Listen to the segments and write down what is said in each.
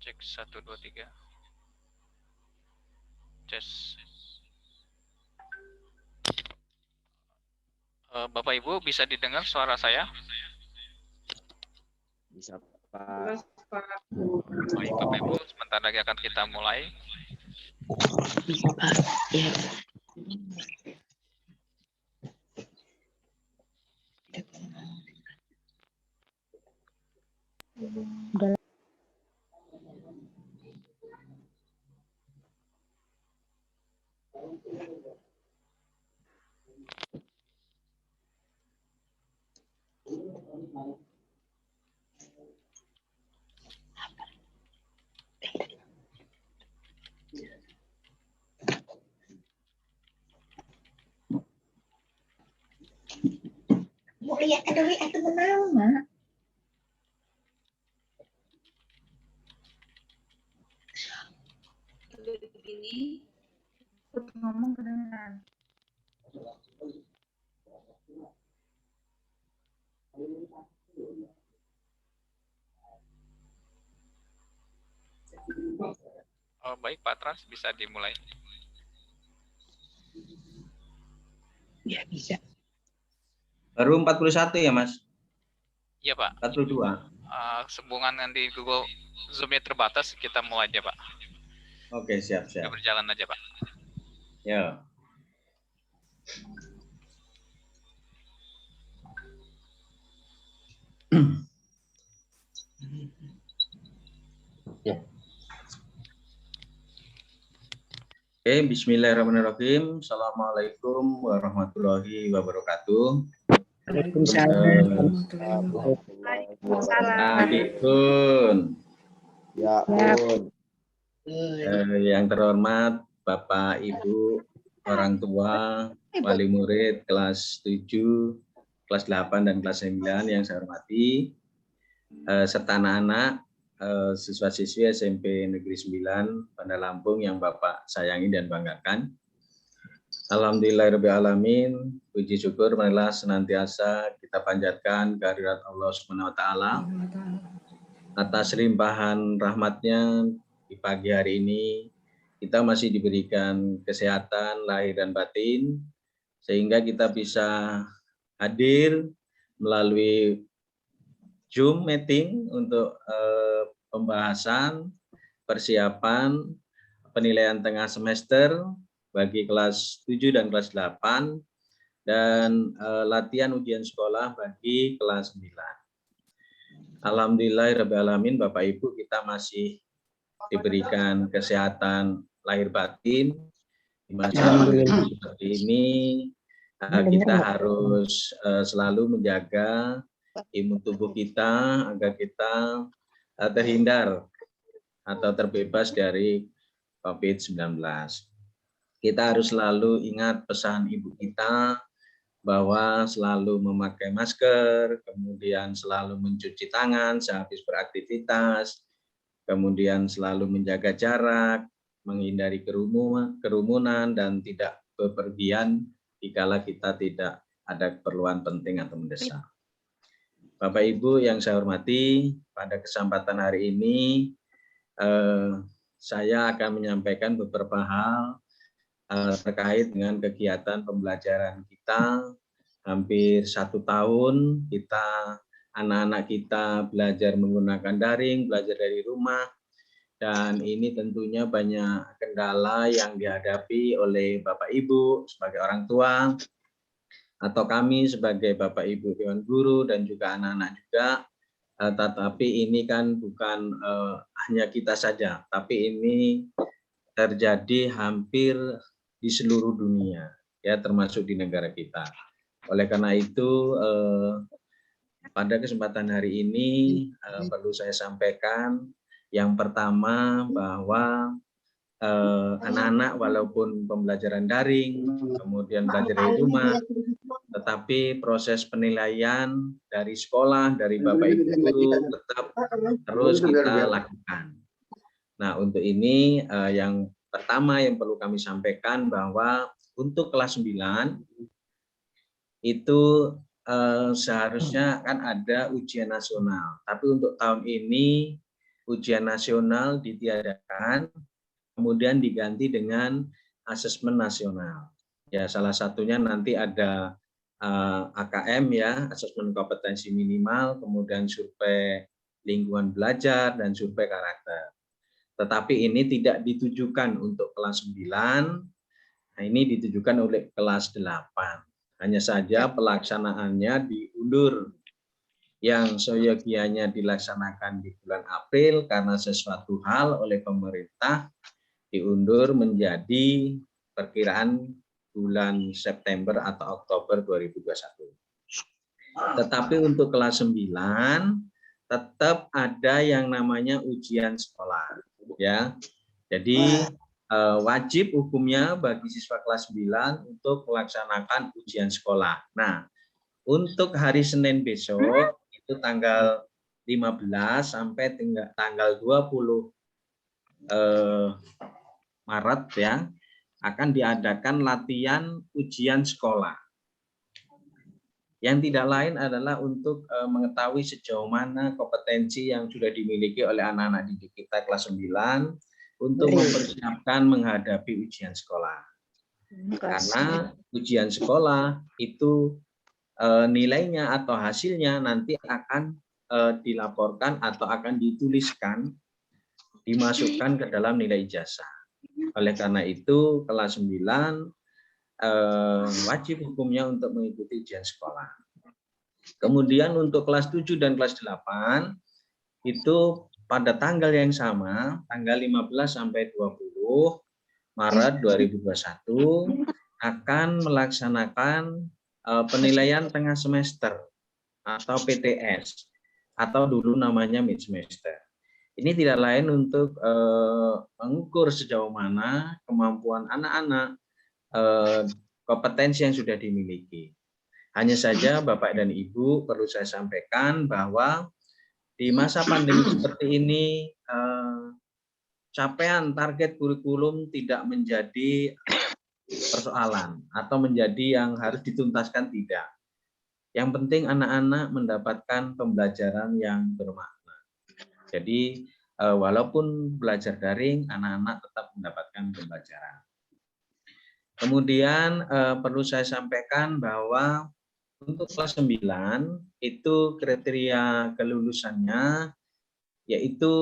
Cek 1 2 3. Tes. Bapak Ibu bisa didengar suara saya? Bisa, Pak. Baik Bapak Ibu, sebentar lagi akan kita mulai. Bisa, Pak. Ya. Udah. Mau lihat ada WA temen Mak. Begini, ngomong kedengeran. Baik Pak Trans, bisa dimulai. Ya, bisa. Baru 41 ya, Mas? Iya Pak. 42. Sambungan di Google Zoom-nya terbatas, kita mulai aja Pak. Oke, siap. Kita berjalan aja Pak. Ya. Ya. Oke, bismillahirrahmanirrahim. Assalamualaikum warahmatullahi wabarakatuh. Waalaikumsalam. Ya, Bun. Yang terhormat Bapak Ibu, orang tua, wali murid kelas 7, kelas 8 dan kelas 9 yang saya hormati, serta anak-anak siswa-siswi SMP Negeri 9 Bandar Lampung yang Bapak sayangi dan banggakan. Alhamdulillahirrahmanirrahim, puji syukur marilah senantiasa kita panjatkan kehadirat Allah Subhanahu wa taala atas limpahan rahmatnya. Di pagi hari ini kita masih diberikan kesehatan lahir dan batin sehingga kita bisa hadir melalui Zoom meeting untuk pembahasan persiapan penilaian tengah semester bagi kelas 7 dan kelas 8 dan latihan ujian sekolah bagi kelas 9. Alhamdulillahirrahmanirrahim, Bapak Ibu, kita masih diberikan kesehatan lahir batin. Di masa pandemi seperti ini kita harus selalu menjaga imun tubuh kita agar kita terhindar atau terbebas dari COVID-19. Kita harus selalu ingat pesan ibu kita bahwa selalu memakai masker, kemudian selalu mencuci tangan sehabis beraktivitas, kemudian selalu menjaga jarak, menghindari kerumunan, dan tidak bepergian dikala kita tidak ada keperluan penting atau mendesak. Bapak Ibu yang saya hormati, pada kesempatan hari ini saya akan menyampaikan beberapa hal terkait dengan kegiatan pembelajaran kita. Hampir 1 tahun kita, anak-anak kita belajar menggunakan daring, belajar dari rumah, dan ini tentunya banyak kendala yang dihadapi oleh Bapak Ibu sebagai orang tua, atau kami sebagai Bapak Ibu Dewan Guru dan juga anak-anak juga. Tetapi ini kan bukan hanya kita saja, tapi ini terjadi hampir di seluruh dunia, ya, termasuk di negara kita. Oleh karena itu, pada kesempatan hari ini perlu saya sampaikan yang pertama bahwa anak-anak walaupun pembelajaran daring, kemudian belajar dari rumah, tetapi proses penilaian dari sekolah, dari Bapak Ibu guru tetap terus kita lakukan. Nah, untuk ini yang pertama yang perlu kami sampaikan bahwa untuk kelas 9 itu seharusnya kan ada ujian nasional. Tapi untuk tahun ini ujian nasional ditiadakan, kemudian diganti dengan asesmen nasional. Ya, salah satunya nanti ada AKM ya, asesmen kompetensi minimal, kemudian survei lingkungan belajar dan survei karakter. Tetapi ini tidak ditujukan untuk kelas 9, nah ini ditujukan oleh kelas 8. Hanya saja pelaksanaannya diundur, yang seyogianya dilaksanakan di bulan April karena sesuatu hal oleh pemerintah diundur menjadi perkiraan bulan September atau Oktober 2021. Tetapi untuk kelas 9 tetap ada yang namanya ujian sekolah, ya. Jadi wajib hukumnya bagi siswa kelas 9 untuk melaksanakan ujian sekolah. Nah, untuk hari Senin besok itu tanggal 15 sampai tanggal 20 Maret ya, akan diadakan latihan ujian sekolah. Yang tidak lain adalah untuk mengetahui sejauh mana kompetensi yang sudah dimiliki oleh anak-anak didik kita kelas 9 untuk mempersiapkan menghadapi ujian sekolah. Karena ujian sekolah itu nilainya atau hasilnya nanti akan dilaporkan atau akan dituliskan, dimasukkan ke dalam nilai ijazah. Oleh karena itu kelas 9 wajib hukumnya untuk mengikuti ujian sekolah. Kemudian untuk kelas 7 dan kelas 8 itu pada tanggal yang sama, tanggal 15 sampai 20 Maret 2021 akan melaksanakan penilaian tengah semester atau PTS atau dulu namanya mid semester. Ini tidak lain untuk mengukur sejauh mana kemampuan anak-anak, kompetensi yang sudah dimiliki. Hanya saja Bapak dan Ibu perlu saya sampaikan bahwa di masa pandemi seperti ini capaian target kurikulum tidak menjadi persoalan atau menjadi yang harus dituntaskan, tidak. Yang penting anak-anak mendapatkan pembelajaran yang bermakna. Jadi walaupun belajar daring, anak-anak tetap mendapatkan pembelajaran. Kemudian perlu saya sampaikan bahwa untuk kelas 9 itu kriteria kelulusannya yaitu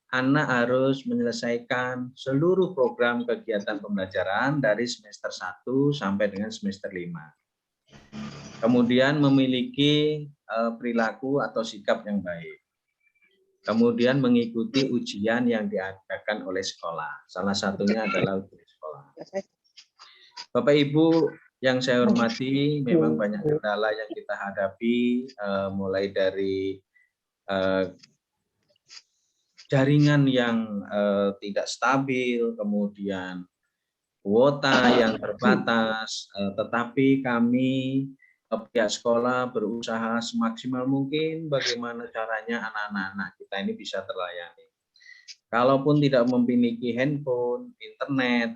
anak harus menyelesaikan seluruh program kegiatan pembelajaran dari semester 1 sampai dengan semester 5. Kemudian memiliki perilaku atau sikap yang baik. Kemudian mengikuti ujian yang diadakan oleh sekolah. Salah satunya adalah ujian sekolah. Bapak Ibu yang saya hormati, memang banyak kendala yang kita hadapi, mulai dari jaringan yang tidak stabil, kemudian kuota yang terbatas, tetapi kami pihak sekolah berusaha semaksimal mungkin bagaimana caranya anak-anak kita ini bisa terlayani. Kalaupun tidak memiliki handphone, internet,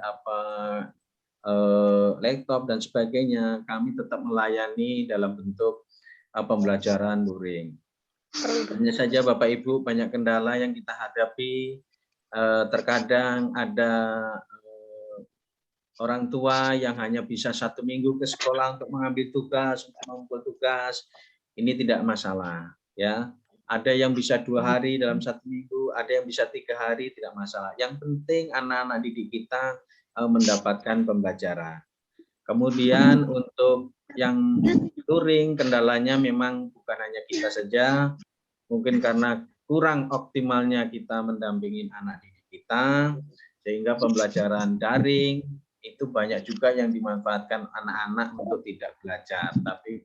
laptop dan sebagainya, kami tetap melayani dalam bentuk pembelajaran luring. Hanya saja Bapak Ibu banyak kendala yang kita hadapi, terkadang ada orang tua yang hanya bisa 1 minggu ke sekolah untuk mengambil tugas, untuk mengumpul tugas, ini tidak masalah, ya. Ada yang bisa 2 hari dalam 1 minggu, ada yang bisa 3 hari, tidak masalah. Yang penting anak-anak didik kita mendapatkan pembelajaran. Kemudian untuk yang luring, kendalanya memang bukan hanya kita saja, mungkin karena kurang optimalnya kita mendampingi anak didik kita, sehingga pembelajaran daring itu banyak juga yang dimanfaatkan anak-anak untuk tidak belajar, tapi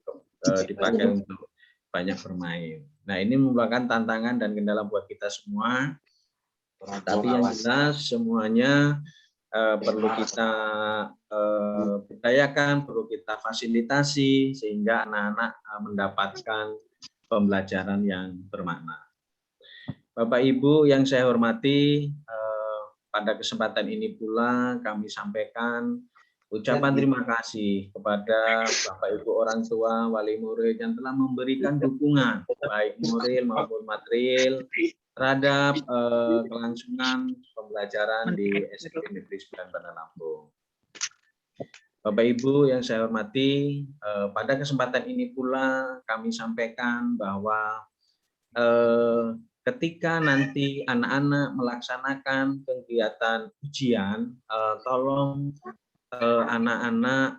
dipakai untuk banyak bermain. Nah, ini merupakan tantangan dan kendala buat kita semua. Tapi yang jelas semuanya perlu kita berdayakan, perlu kita fasilitasi sehingga anak-anak mendapatkan pembelajaran yang bermakna. Bapak Ibu yang saya hormati, pada kesempatan ini pula kami sampaikan ucapan terima kasih kepada Bapak Ibu orang tua, wali murid yang telah memberikan dukungan baik moral maupun material terhadap kelangsungan pembelajaran di SMP Negeri 9 Bandar Lampung. Bapak Ibu yang saya hormati, pada kesempatan ini pula kami sampaikan bahwa ketika nanti anak-anak melaksanakan kegiatan ujian, tolong anak-anak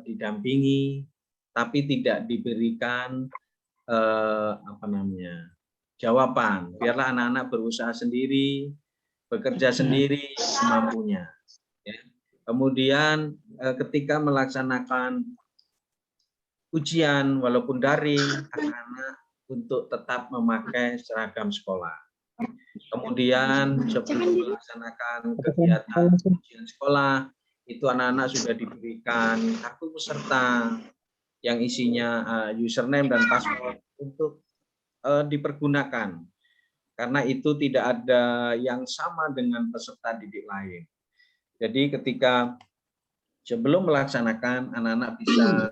didampingi, tapi tidak diberikan jawaban. Biarlah anak-anak berusaha sendiri, bekerja sendiri semampunya. Ya. Kemudian ketika melaksanakan ujian walaupun daring, anak-anak untuk tetap memakai seragam sekolah. Kemudian sebelum melaksanakan kegiatan ujian sekolah, itu anak-anak sudah diberikan kartu peserta yang isinya username dan password untuk dipergunakan. Karena itu tidak ada yang sama dengan peserta didik lain. Jadi ketika sebelum melaksanakan, anak-anak bisa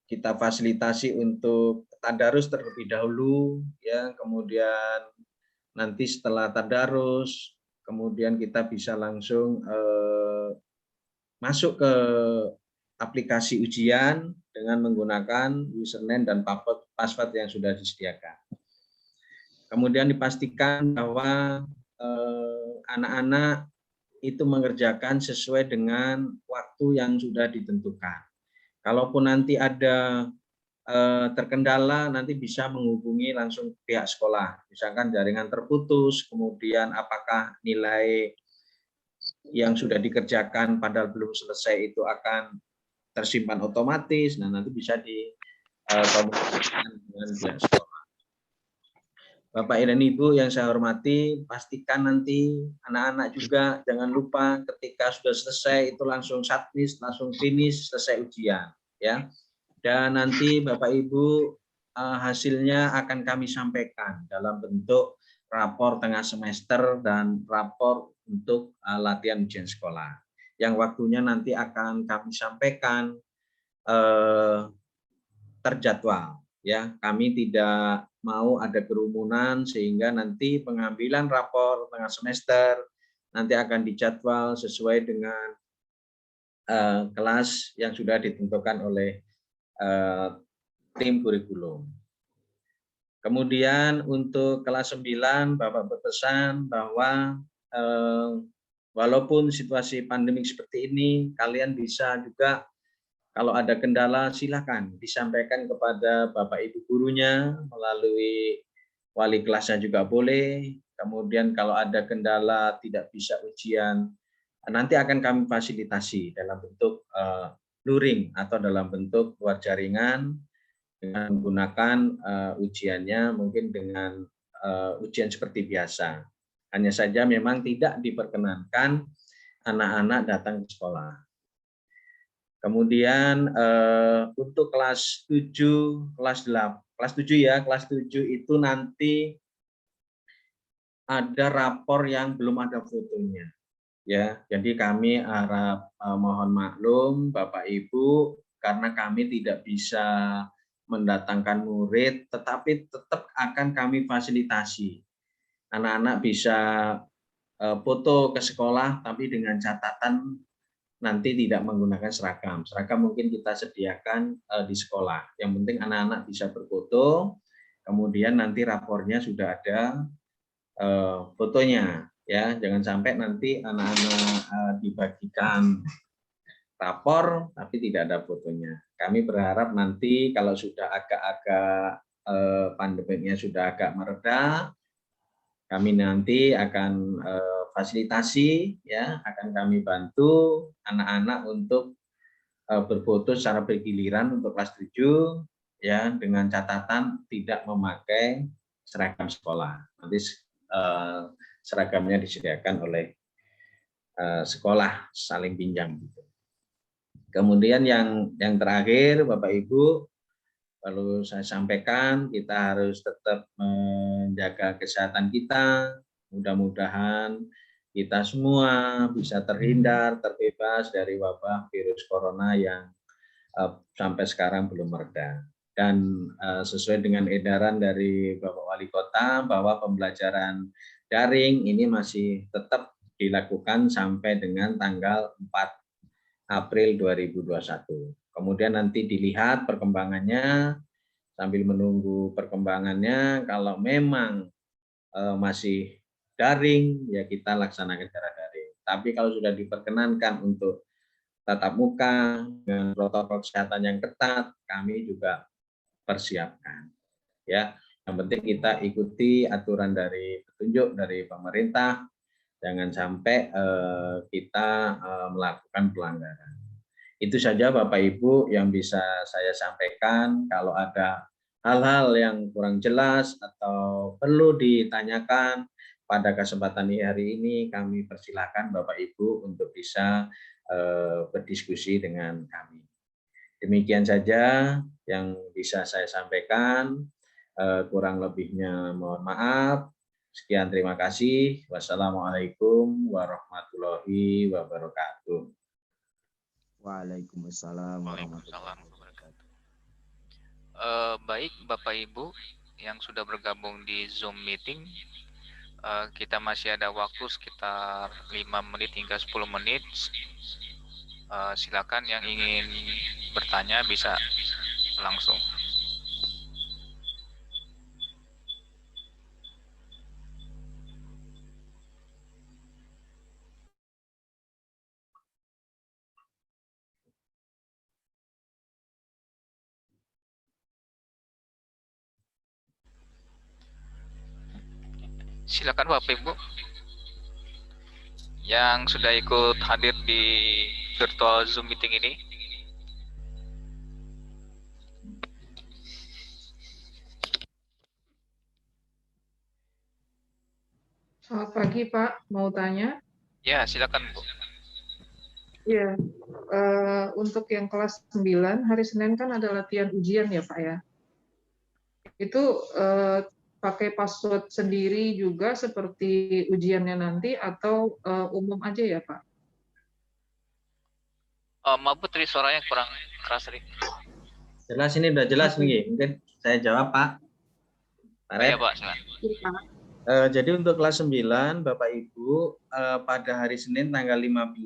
kita fasilitasi untuk tadarus terlebih dahulu, ya. Kemudian nanti setelah tadarus, kemudian kita bisa langsung masuk ke aplikasi ujian dengan menggunakan username dan password yang sudah disediakan. Kemudian dipastikan bahwa anak-anak itu mengerjakan sesuai dengan waktu yang sudah ditentukan. Kalaupun nanti ada terkendala, nanti bisa menghubungi langsung pihak sekolah. Misalkan jaringan terputus, kemudian apakah nilai yang sudah dikerjakan padahal belum selesai itu akan tersimpan otomatis. Nah, nanti bisa dikomunikasikan dengan pihak sekolah. Bapak dan Ibu yang saya hormati, pastikan nanti anak-anak juga jangan lupa ketika sudah selesai itu langsung submit, langsung finish, selesai ujian, ya. Dan nanti Bapak Ibu hasilnya akan kami sampaikan dalam bentuk rapor tengah semester dan rapor untuk latihan ujian sekolah. Yang waktunya nanti akan kami sampaikan terjadwal, ya. Kami tidak mau ada kerumunan sehingga nanti pengambilan rapor tengah semester nanti akan dijadwal sesuai dengan kelas yang sudah ditentukan oleh tim kurikulum. Kemudian untuk kelas 9, Bapak berpesan bahwa walaupun situasi pandemik seperti ini, kalian bisa juga kalau ada kendala silakan disampaikan kepada Bapak Ibu gurunya melalui wali kelasnya juga boleh. Kemudian kalau ada kendala tidak bisa ujian, nanti akan kami fasilitasi dalam bentuk luring atau dalam bentuk luar jaringan dengan menggunakan ujiannya mungkin dengan ujian seperti biasa. Hanya saja memang tidak diperkenankan anak-anak datang ke sekolah. Kemudian untuk kelas 7, kelas 8, kelas 7 ya, kelas 7 itu nanti ada rapor yang belum ada fotonya. Ya, jadi kami harap mohon maklum Bapak Ibu karena kami tidak bisa mendatangkan murid, tetapi tetap akan kami fasilitasi. Anak-anak bisa foto ke sekolah, tapi dengan catatan nanti tidak menggunakan seragam. Seragam mungkin kita sediakan di sekolah. Yang penting anak-anak bisa berfoto, kemudian nanti rapornya sudah ada fotonya. Ya, jangan sampai nanti anak-anak dibagikan rapor tapi tidak ada fotonya. Kami berharap nanti kalau sudah agak-agak pandemiknya sudah agak mereda, kami nanti akan fasilitasi, ya, akan kami bantu anak-anak untuk berfoto secara bergiliran untuk kelas 7, ya, dengan catatan tidak memakai seragam sekolah. Nanti seragamnya disediakan oleh sekolah saling pinjam. Kemudian yang terakhir, Bapak Ibu, perlu saya sampaikan kita harus tetap menjaga kesehatan kita. Mudah-mudahan kita semua bisa terhindar, terbebas dari wabah virus corona yang sampai sekarang belum mereda. dan sesuai dengan edaran dari Bapak Wali Kota bahwa pembelajaran daring ini masih tetap dilakukan sampai dengan tanggal 4 April 2021. Kemudian nanti dilihat perkembangannya, sambil menunggu perkembangannya, kalau memang masih daring, ya kita laksanakan secara daring. Tapi kalau sudah diperkenankan untuk tatap muka dengan protokol kesehatan yang ketat, kami juga persiapkan. Ya, yang penting kita ikuti aturan dari petunjuk dari pemerintah, jangan sampai kita melakukan pelanggaran. Itu saja Bapak Ibu yang bisa saya sampaikan. Kalau ada hal-hal yang kurang jelas atau perlu ditanyakan pada kesempatan hari ini, kami persilakan Bapak Ibu untuk bisa berdiskusi dengan kami. Demikian saja yang bisa saya sampaikan. Kurang lebihnya mohon maaf. Sekian, terima kasih. Wassalamualaikum warahmatullahi wabarakatuh. Waalaikumsalam Waalaikumsalam warahmatullahi wabarakatuh. Baik Bapak Ibu yang sudah bergabung di Zoom meeting, kita masih ada waktu sekitar 5 menit hingga 10 menit. Silakan yang ingin bertanya bisa langsung. Silakan Bapak Ibu yang sudah ikut hadir di virtual Zoom meeting ini. Selamat pagi Pak, mau tanya? Ya, silakan Bu. Ya, untuk yang kelas 9, hari Senin kan ada latihan ujian ya Pak ya? Itu pakai password sendiri juga seperti ujiannya nanti atau umum aja ya Pak? Maaf Putri, suaranya kurang keras tadi. Jelas, ini udah jelas nih. Mungkin saya jawab Pak. Iya Pak, silakan. Jadi untuk kelas 9 Bapak Ibu pada hari Senin tanggal 15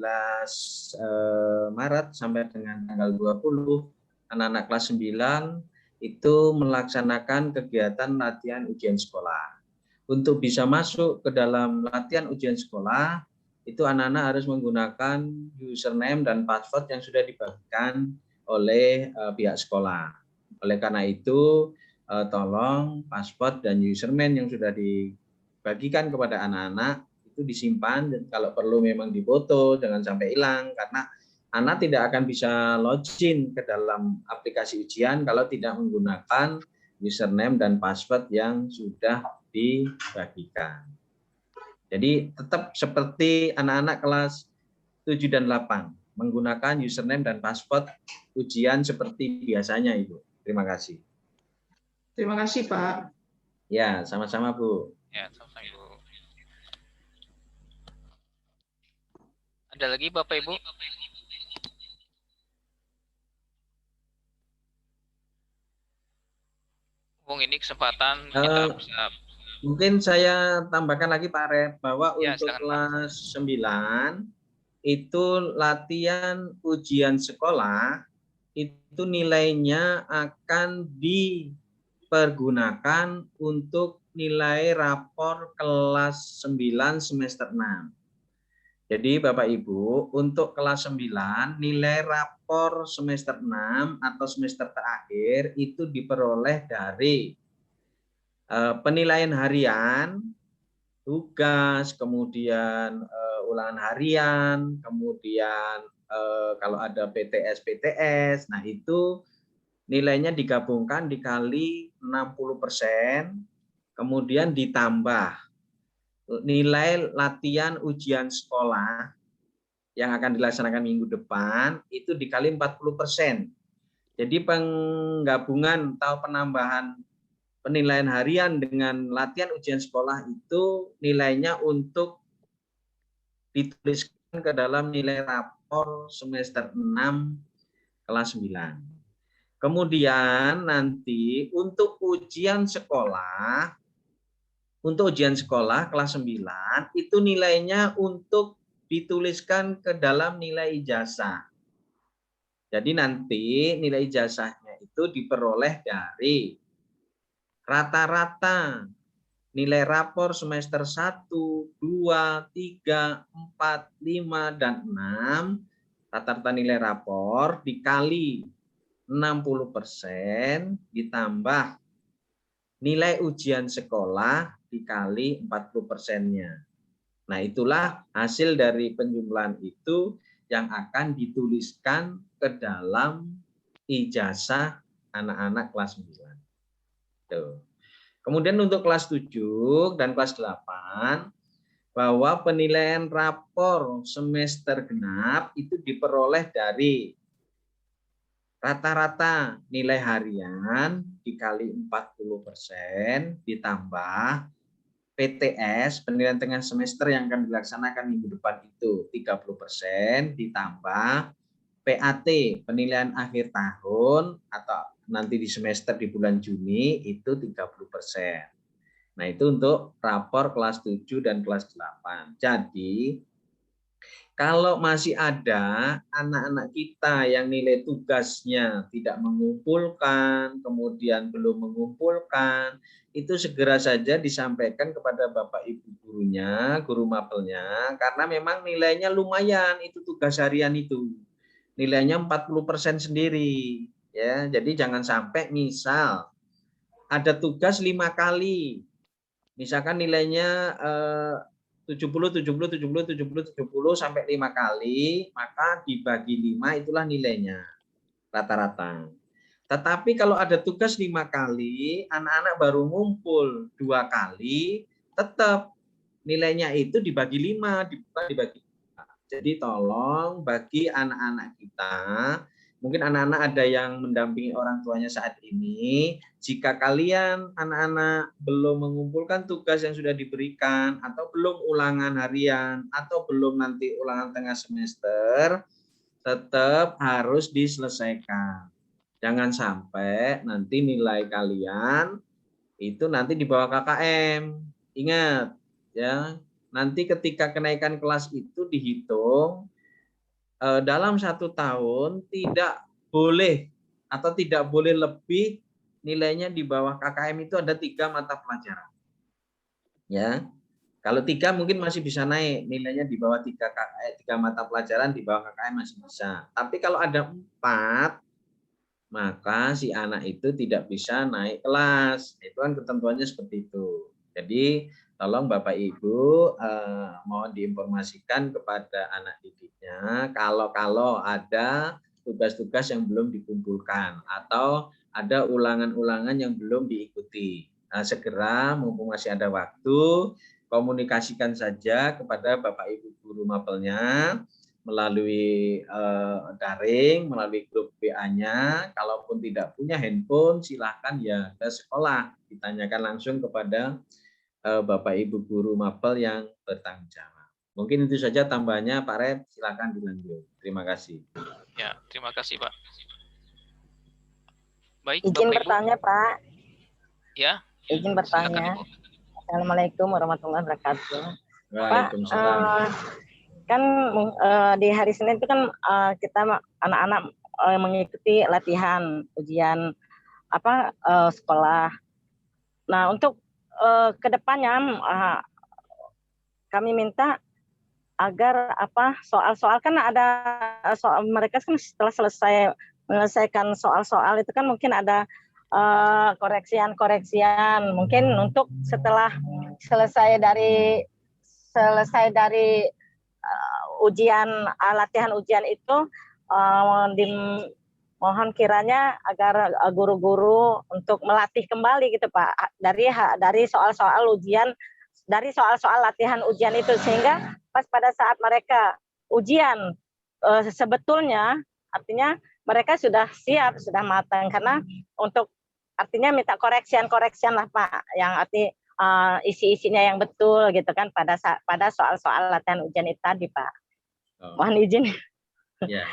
Maret sampai dengan tanggal 20 anak-anak kelas 9 itu melaksanakan kegiatan latihan ujian sekolah. Untuk bisa masuk ke dalam latihan ujian sekolah itu anak-anak harus menggunakan username dan password yang sudah dibagikan oleh pihak sekolah. Oleh karena itu tolong password dan username yang sudah dibagikan kepada anak-anak itu disimpan, dan kalau perlu memang difoto, jangan sampai hilang, karena anak tidak akan bisa login ke dalam aplikasi ujian kalau tidak menggunakan username dan password yang sudah dibagikan. Jadi tetap seperti anak-anak kelas 7 dan 8, menggunakan username dan password ujian seperti biasanya Ibu. Terima kasih. Terima kasih Pak. Ya, sama-sama Bu. Ya, sama-sama Ibu. Ada lagi Bapak Ibu? Bung, ini kesempatan kita bisa. Mungkin saya tambahkan lagi Pak Rep, bahwa Ya, untuk silakan, kelas 9 itu latihan ujian sekolah itu nilainya akan dipergunakan untuk nilai rapor kelas 9 semester 6. Jadi Bapak Ibu, untuk kelas 9 nilai rapor semester 6 atau semester terakhir itu diperoleh dari penilaian harian, tugas, kemudian ulangan harian, kemudian kalau ada PTS, nah itu nilainya digabungkan dikali 60%, kemudian ditambah nilai latihan ujian sekolah yang akan dilaksanakan minggu depan itu dikali 40%. Jadi penggabungan atau penambahan penilaian harian dengan latihan ujian sekolah itu nilainya untuk dituliskan ke dalam nilai rapor semester 6 kelas 9. Kemudian nanti untuk ujian sekolah kelas 9 itu nilainya untuk dituliskan ke dalam nilai ijazah. Jadi nanti nilai ijazahnya itu diperoleh dari rata-rata nilai rapor semester 1, 2, 3, 4, 5, dan 6, rata-rata nilai rapor dikali 60% ditambah nilai ujian sekolah dikali 40%-nya. Nah, itulah hasil dari penjumlahan itu yang akan dituliskan ke dalam ijazah anak-anak kelas 9. Tuh. Kemudian untuk kelas 7 dan kelas 8, bahwa penilaian rapor semester genap itu diperoleh dari rata-rata nilai harian dikali 40% ditambah PTS, penilaian tengah semester yang akan dilaksanakan minggu depan itu 30% ditambah PAT, penilaian akhir tahun atau nanti di semester di bulan Juni itu 30%. Nah, itu untuk rapor kelas 7 dan kelas 8. Jadi, kalau masih ada anak-anak kita yang nilai tugasnya tidak mengumpulkan, kemudian belum mengumpulkan, itu segera saja disampaikan kepada Bapak Ibu gurunya, guru mapelnya, karena memang nilainya lumayan itu tugas harian itu. Nilainya 40% sendiri. Ya, jadi jangan sampai misal ada tugas 5 kali, misalkan nilainya 70 sampai 5 kali, maka dibagi 5 itulah nilainya rata-rata. Tetapi kalau ada tugas 5 kali, anak-anak baru ngumpul 2 kali, tetap nilainya itu dibagi 5, dibagi. Jadi tolong bagi anak-anak kita, mungkin anak-anak ada yang mendampingi orang tuanya saat ini, jika kalian anak-anak belum mengumpulkan tugas yang sudah diberikan, atau belum ulangan harian, atau belum nanti ulangan tengah semester, tetap harus diselesaikan. Jangan sampai nanti nilai kalian itu nanti di bawah KKM. Ingat, ya, nanti ketika kenaikan kelas itu dihitung dalam 1 tahun tidak boleh atau tidak boleh lebih nilainya di bawah KKM itu ada 3 mata pelajaran. Ya, kalau 3 mungkin masih bisa naik nilainya di bawah 3 mata pelajaran di bawah KKM masih bisa. Tapi kalau ada 4, maka si anak itu tidak bisa naik kelas. Itu kan ketentuannya seperti itu. Jadi tolong Bapak Ibu mohon diinformasikan kepada anak didiknya kalau ada tugas-tugas yang belum dikumpulkan atau ada ulangan-ulangan yang belum diikuti. Nah, segera mumpung masih ada waktu, komunikasikan saja kepada Bapak Ibu guru mapelnya melalui daring, melalui grup WA-nya. Kalaupun tidak punya handphone, silahkan ya ke sekolah. Ditanyakan langsung kepada Bapak Ibu guru mapel yang bertanggung jawab. Mungkin itu saja tambahannya, Pak Red. Silahkan dilanjut. Terima kasih. Ya, terima kasih, Pak. Baik, Izin Bapak bertanya, Ibu. Pak. Ya. Izin bertanya. Silakan, Ibu. Assalamualaikum warahmatullahi wabarakatuh. Waalaikumsalam. Pak, kan di hari Senin itu kan kita anak-anak mengikuti latihan ujian sekolah. Nah, untuk kedepannya kami minta agar soal-soal kan ada soal mereka kan setelah menyelesaikan soal-soal itu kan mungkin ada koreksian mungkin untuk setelah selesai dari latihan ujian itu mohon kiranya agar guru-guru untuk melatih kembali gitu Pak dari soal-soal ujian, dari soal-soal latihan ujian itu, sehingga pas pada saat mereka ujian sebetulnya artinya mereka sudah siap, sudah matang, karena untuk artinya minta koreksian lah Pak, yang arti isi-isinya yang betul gitu kan pada soal-soal latihan ujian itu tadi Pak. Mohon izin. Ya.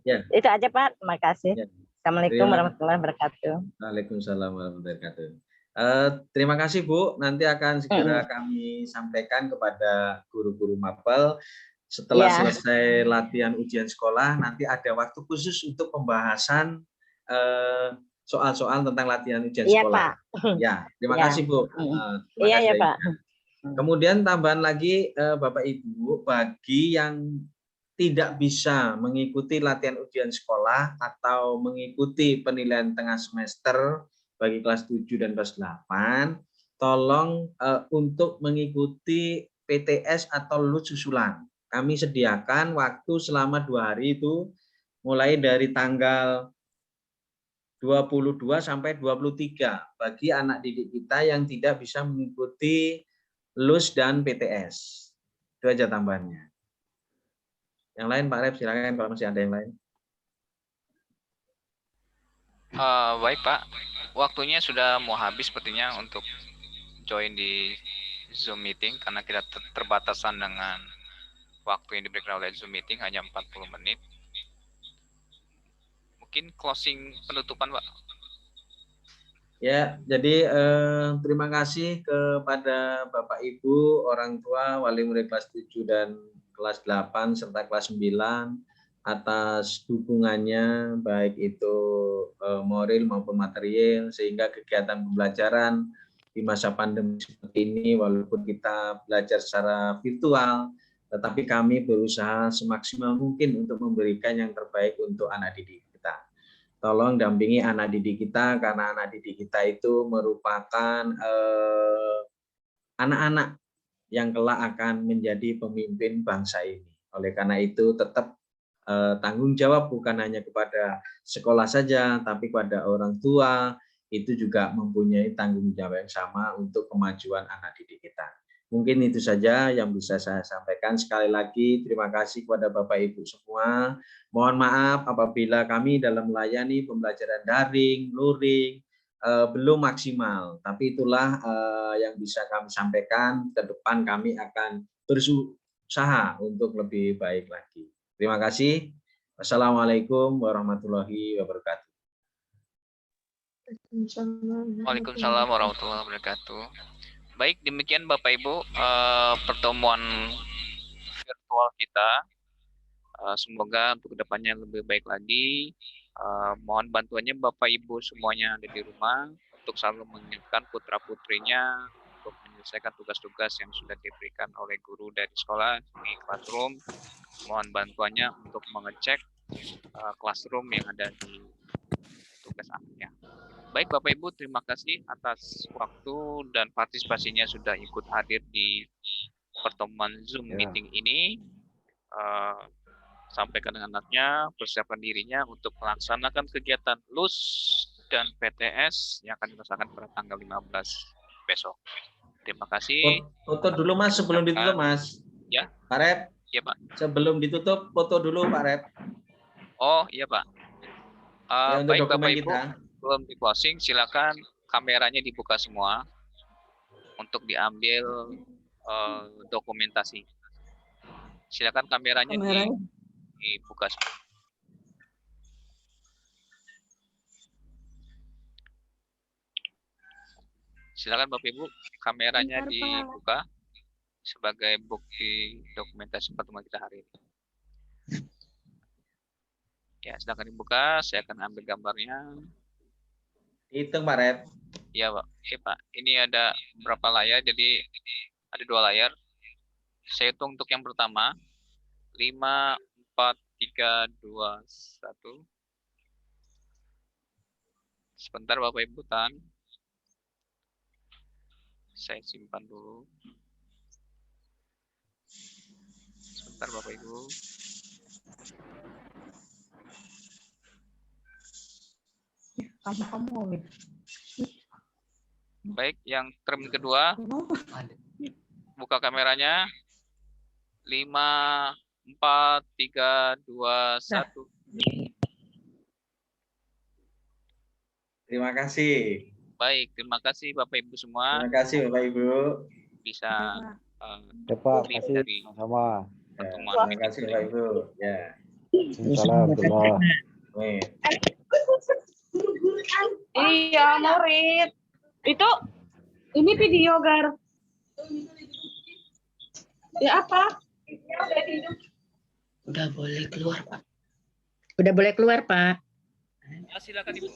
Ya. Itu aja Pak, terima kasih. Ya. Assalamualaikum warahmatullahi wabarakatuh. Waalaikumsalam warahmatullahi wabarakatuh. Terima kasih Bu, nanti akan segera kami sampaikan kepada guru-guru mapel. Setelah selesai latihan ujian sekolah, nanti ada waktu khusus untuk pembahasan soal-soal tentang latihan ujian sekolah. Pak. Ya, terima kasih Bu. Iya ya Pak. Kemudian tambahan lagi Bapak Ibu, bagi yang tidak bisa mengikuti latihan ujian sekolah atau mengikuti penilaian tengah semester bagi kelas 7 dan kelas 8, tolong untuk mengikuti PTS atau lulus susulan. Kami sediakan waktu selama 2 hari itu, mulai dari tanggal 22 sampai 23 bagi anak didik kita yang tidak bisa mengikuti LUS dan PTS. Itu aja tambahannya. Yang lain Pak Rep, silakan kalau masih ada yang lain. Baik Pak, waktunya sudah mau habis sepertinya untuk join di Zoom meeting karena kita terbatasan dengan waktu yang diberikan oleh Zoom meeting hanya 40 menit. Mungkin closing penutupan Pak. Ya, jadi terima kasih kepada Bapak Ibu, orang tua, wali murid kelas 7 dan kelas 8 serta kelas 9 atas dukungannya baik itu moral maupun material sehingga kegiatan pembelajaran di masa pandemi seperti ini walaupun kita belajar secara virtual tetapi kami berusaha semaksimal mungkin untuk memberikan yang terbaik untuk anak didik kita. Tolong dampingi anak didik kita karena anak didik kita itu merupakan anak-anak yang kelak akan menjadi pemimpin bangsa ini. Oleh karena itu tetap tanggung jawab bukan hanya kepada sekolah saja, tapi kepada orang tua itu juga mempunyai tanggung jawab yang sama untuk kemajuan anak didik kita. Mungkin itu saja yang bisa saya sampaikan. Sekali lagi terima kasih kepada Bapak Ibu semua. Mohon maaf apabila kami dalam melayani pembelajaran daring, luring, belum maksimal. Tapi itulah yang bisa kami sampaikan. Ke depan kami akan berusaha untuk lebih baik lagi. Terima kasih. Wassalamualaikum warahmatullahi wabarakatuh. Waalaikumsalam warahmatullahi wabarakatuh. Baik, demikian Bapak Ibu pertemuan virtual kita. Semoga untuk kedepannya lebih baik lagi. Mohon bantuannya Bapak Ibu semuanya ada di rumah untuk selalu mengingatkan putra-putrinya untuk menyelesaikan tugas-tugas yang sudah diberikan oleh guru dari sekolah di classroom. Mohon bantuannya untuk mengecek classroom yang ada di tugas akhirnya. Baik Bapak Ibu, terima kasih atas waktu dan partisipasinya sudah ikut hadir di pertemuan Zoom meeting ini. Sampaikan dengan anaknya, persiapkan dirinya untuk melaksanakan kegiatan LUS dan PTS yang akan dilaksanakan pada tanggal 15 besok. Terima kasih. Foto dulu Mas sebelum ditutup Mas. Ya. Pak Rep. Iya Pak. Sebelum ditutup foto dulu Pak Rep. Oh iya Pak. Baik Bapak Ibu, kita. belum di closing, silakan kameranya dibuka semua untuk diambil dokumentasi. Silakan kameranya dibuka semua. Silakan Bapak Ibu, kameranya dibuka sebagai bukti dokumentasi pertemuan kita hari ini. Ya, silakan dibuka, saya akan ambil gambarnya. Hitung Pak Rep. Iya Pak. Oke Pak, ini ada berapa layar? Jadi ada 2 layar. Saya hitung untuk yang pertama. 5, 4, 3, 2, 1. Sebentar Bapak Ibu tahan. Saya simpan dulu. Sebentar Bapak Ibu. Baik, yang termin kedua. Buka kameranya. 5, 4, 3, 2, 1. Terima kasih. Baik, terima kasih Bapak Ibu semua. Terima kasih Bapak Ibu. Bisa Pak, kasih sama. pertemuan. Terima kasih Bapak Ibu. Ya. Assalamualaikum warahmatullahi wabarakatuh. Amin. Iya, murid. Itu ini video, Gar. Ya apa? Udah boleh keluar, Pak. Udah boleh keluar, Pak. Silakan Ibu.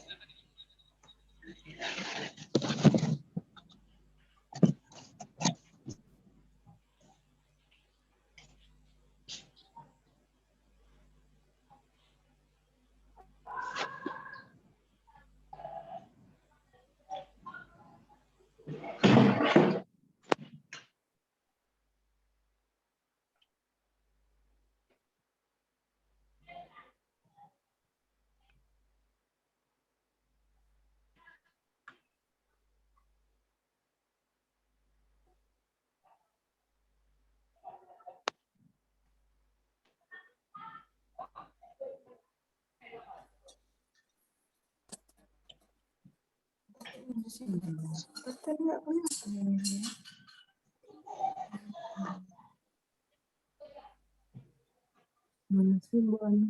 Mana sih Bu Ana?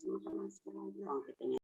Sama-sama sekarang bilang katanya.